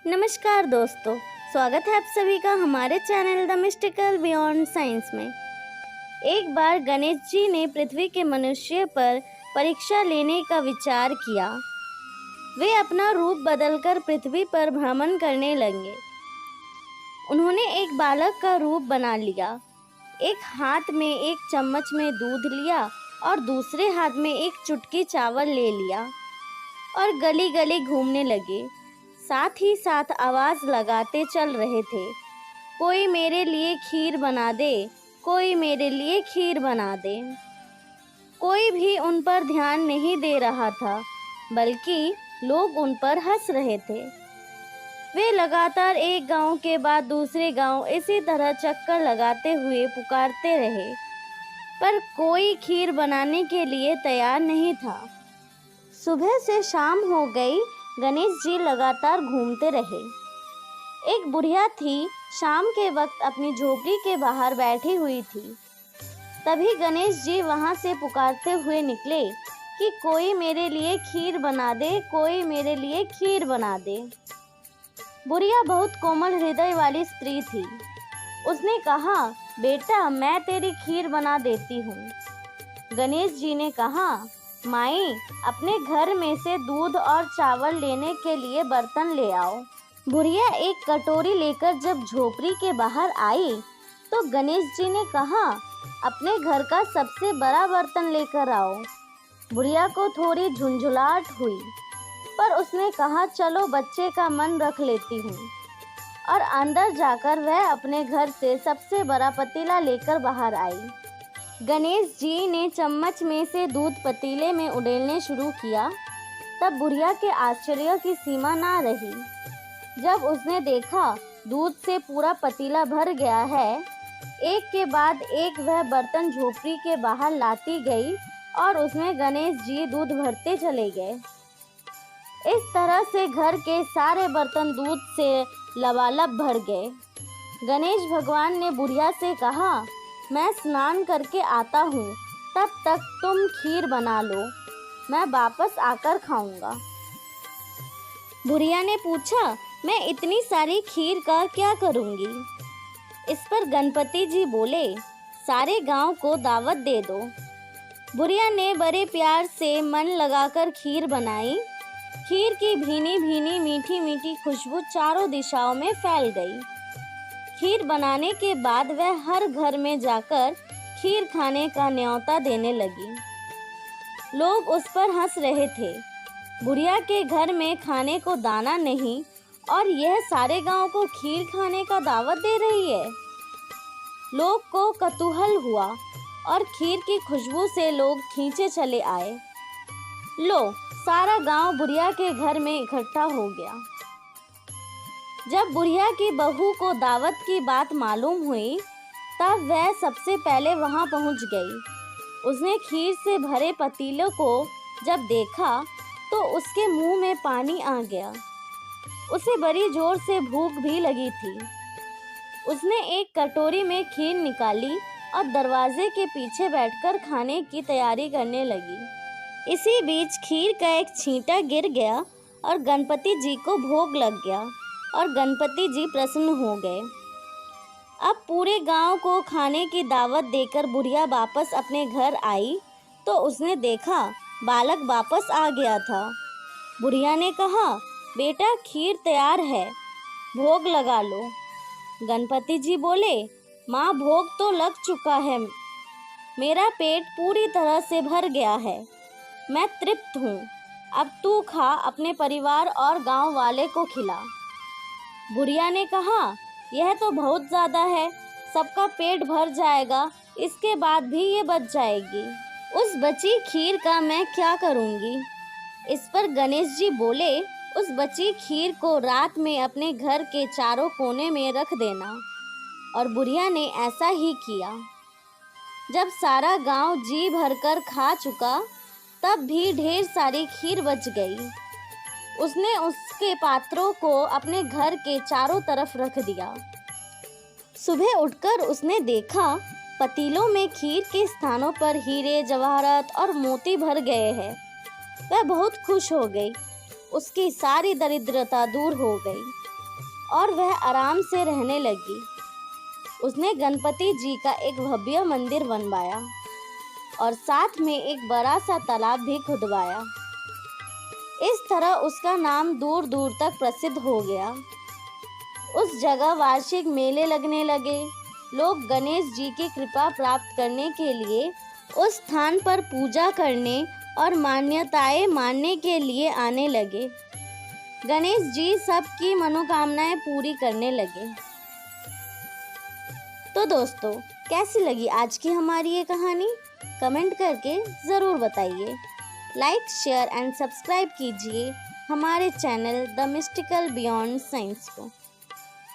नमस्कार दोस्तों, स्वागत है आप सभी का हमारे channel the mystical beyond science में। एक बार गणेश जी ने पृथ्वी के मनुष्य पर परीक्षा लेने का विचार किया। वे अपना रूप बदलकर पृथ्वी पर भ्रमण करने लगे। उन्होंने एक बालक का रूप बना लिया। एक हाथ में एक चम्मच में दूध लिया और दूसरे हाथ में एक चुटकी चावल ले लिया और गली गली घूमने लगे। साथ ही साथ आवाज़ लगाते चल रहे थे, कोई मेरे लिए खीर बना दे, कोई मेरे लिए खीर बना दे। कोई भी उन पर ध्यान नहीं दे रहा था, बल्कि लोग उन पर हंस रहे थे। वे लगातार एक गांव के बाद दूसरे गांव इसी तरह चक्कर लगाते हुए पुकारते रहे, पर कोई खीर बनाने के लिए तैयार नहीं था। सुबह से शाम हो गई, गणेश जी लगातार घूमते रहे। एक बुढ़िया थी, शाम के वक्त अपनी झोपड़ी के बाहर बैठी हुई थी। तभी गणेश जी वहां से पुकारते हुए निकले कि कोई मेरे लिए खीर बना दे, कोई मेरे लिए खीर बना दे। बुढ़िया बहुत कोमल हृदय वाली स्त्री थी। उसने कहा, बेटा मैं तेरी खीर बना देती हूँ। गणेश जी ने कहा, माई अपने घर में से दूध और चावल लेने के लिए बर्तन ले आओ। बुढ़िया एक कटोरी लेकर जब झोपड़ी के बाहर आई तो गणेश जी ने कहा, अपने घर का सबसे बड़ा बर्तन लेकर आओ। बुढ़िया को थोड़ी झुंझुलाहट हुई, पर उसने कहा, चलो बच्चे का मन रख लेती हूँ, और अंदर जाकर वह अपने घर से सबसे बड़ा पतीला लेकर बाहर आई। गणेश जी ने चम्मच में से दूध पतीले में उड़ेलने शुरू किया। तब बुढ़िया के आश्चर्य की सीमा ना रही। जब उसने देखा दूध से पूरा पतीला भर गया है, एक के बाद एक वह बर्तन झोपड़ी के बाहर लाती गई और उसमें गणेश जी दूध भरते चले गए। इस तरह से घर के सारे बर्तन दूध से लबालब भर गए। गणेश भगवान ने बुढ़िया से कहा, मैं स्नान करके आता हूँ, तब तक तुम खीर बना लो, मैं वापस आकर खाऊंगा। बुढ़िया ने पूछा, मैं इतनी सारी खीर का क्या करूँगी? इस पर गणपति जी बोले, सारे गांव को दावत दे दो। बुढ़िया ने बड़े प्यार से मन लगाकर खीर बनाई। खीर की भीनी भीनी मीठी मीठी खुशबू चारों दिशाओं में फैल गई। खीर बनाने के बाद वह हर घर में जाकर खीर खाने का न्योता देने लगी। लोग उस पर हंस रहे थे। बुढ़िया के घर में खाने को दाना नहीं और यह सारे गांव को खीर खाने का दावत दे रही है। लोग को कतूहल हुआ और खीर की खुशबू से लोग खींचे चले आए। लो, सारा गांव बुढ़िया के घर में इकट्ठा हो गया। जब बुढ़िया की बहू को दावत की बात मालूम हुई, तब वह सबसे पहले वहां पहुंच गई। उसने खीर से भरे पतीले को जब देखा तो उसके मुंह में पानी आ गया। उसे बड़ी जोर से भूख भी लगी थी। उसने एक कटोरी में खीर निकाली और दरवाजे के पीछे बैठकर खाने की तैयारी करने लगी। इसी बीच खीर का एक छींटा गिर गया और गणपति जी को भोग लग गया और गणपति जी प्रसन्न हो गए। अब पूरे गांव को खाने की दावत देकर बुढ़िया वापस अपने घर आई तो उसने देखा बालक वापस आ गया था। बुढ़िया ने कहा, बेटा खीर तैयार है, भोग लगा लो। गणपति जी बोले, माँ भोग तो लग चुका है, मेरा पेट पूरी तरह से भर गया है, मैं तृप्त हूँ। अब तू खा, अपने परिवार और गांव वाले को खिला। बुढ़िया ने कहा, यह तो बहुत ज़्यादा है, सबका पेट भर जाएगा, इसके बाद भी ये बच जाएगी। उस बची खीर का मैं क्या करूँगी? इस पर गणेश जी बोले, उस बची खीर को रात में अपने घर के चारों कोने में रख देना। और बुढ़िया ने ऐसा ही किया। जब सारा गांव जी भरकर खा चुका, तब भी ढेर सारी खीर बच गई। उसने उसके पात्रों को अपने घर के चारों तरफ रख दिया। सुबह उठकर उसने देखा पतीलों में खीर के स्थानों पर हीरे, जवाहरात और मोती भर गए हैं। वह बहुत खुश हो गई। उसकी सारी दरिद्रता दूर हो गई। और वह आराम से रहने लगी। उसने गणपति जी का एक भव्य मंदिर बनवाया और साथ में एक बड़ा सा तालाब भी खुदवाया। इस तरह उसका नाम दूर दूर तक प्रसिद्ध हो गया। उस जगह वार्षिक मेले लगने लगे। लोग गणेश जी की कृपा प्राप्त करने के लिए उस स्थान पर पूजा करने और मान्यताएं मानने के लिए आने लगे। गणेश जी सबकी मनोकामनाएं पूरी करने लगे। तो दोस्तों, कैसी लगी आज की हमारी ये कहानी? कमेंट करके ज़रूर बताइए। लाइक, शेयर एंड सब्सक्राइब कीजिए हमारे channel the mystical beyond science को।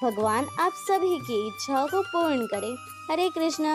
भगवान आप सभी की इच्छाओं को पूर्ण करे। हरे कृष्णा।